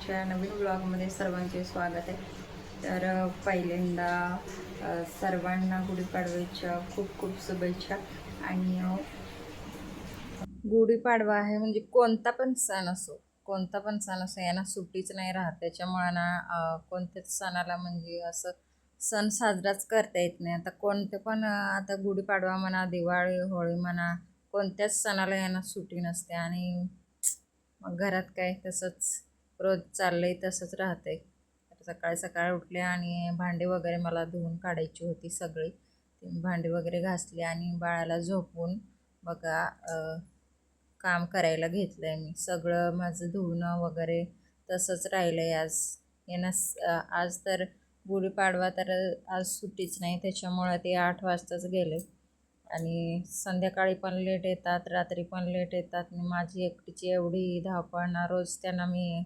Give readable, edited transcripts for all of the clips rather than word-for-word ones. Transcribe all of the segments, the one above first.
आजच्या नवीन ब्लॉगमध्ये सर्वांचे स्वागत आहे. तर पहिल्यांदा सर्वांना गुढीपाडव्याच्या खूप खूप शुभेच्छा. आणि गुढीपाडवा आहे म्हणजे कोणता पण सण असो, यांना सुट्टीच नाही राहत. त्याच्यामुळे ना कोणत्याच सणाला म्हणजे असं सण साजराच करता येत नाही. आता कोणते पण आता गुढीपाडवा म्हणा, दिवाळी, होळी म्हणा, कोणत्याच सणाला यांना सुट्टी नसते. आणि मग घरात काय तसंच रोज चाललंय, तसंच राहतंय. सकाळी सकाळी उठले आणि भांडी वगैरे मला धुवून काढायची होती सगळी. ती भांडी वगैरे घासली आणि बाळाला झोपून बघा काम करायला घेतलं आहे मी. सगळं माझं धुणं वगैरे तसंच राहिलं आहे आज. आज तर गुढीपाडवा, तर आज सुट्टीच नाही, त्याच्यामुळं ते 8 वाजताच गेले. आणि संध्याकाळी पण लेट येतात, रात्री पण लेट येतात. आणि माझी एकटीची एवढी धावपळ ना, रोज त्यांना मी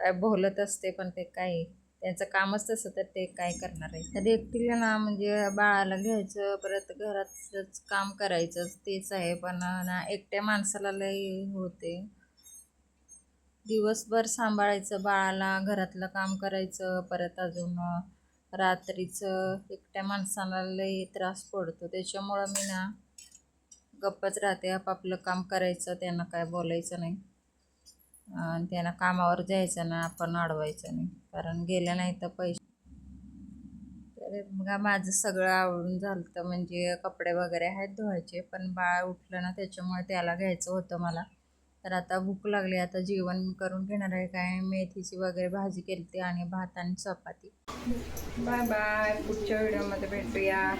काय बोलत असते, पण ते काय त्यांचं कामच तसं, तर ते काय करणार आहे. तर एकटीला ना म्हणजे बाळाला घ्यायचं, परत घरातच काम करायचं तेच आहे. पण ना एकट्या माणसाला लई होते. दिवसभर सांभाळायचं बाळाला, घरातलं काम करायचं, परत अजून रात्रीचं एकट्या माणसाला लई त्रास पडतो. त्याच्यामुळं मी ना गप्पच राहते, आपापलं काम करायचं, त्यांना काय बोलायचं नाही. आणि त्यांना कामावर जायचं ना, आपण अडवायचं नाही, कारण गेलं नाही तर पैसे. तर मग माझं सगळं आवडून झालं तर म्हणजे कपडे वगैरे आहेत धुवायचे, पण बाळ उठलं ना, त्याच्यामुळे त्याला घ्यायचं होतं मला. तर आता भूक लागली, आता जेवण करून घेणार आहे. काय मेथीची वगैरे भाजी केली होती आणि भात आणि चपाती. बाय बाय, पुढच्या व्हिडिओमध्ये भेटूया.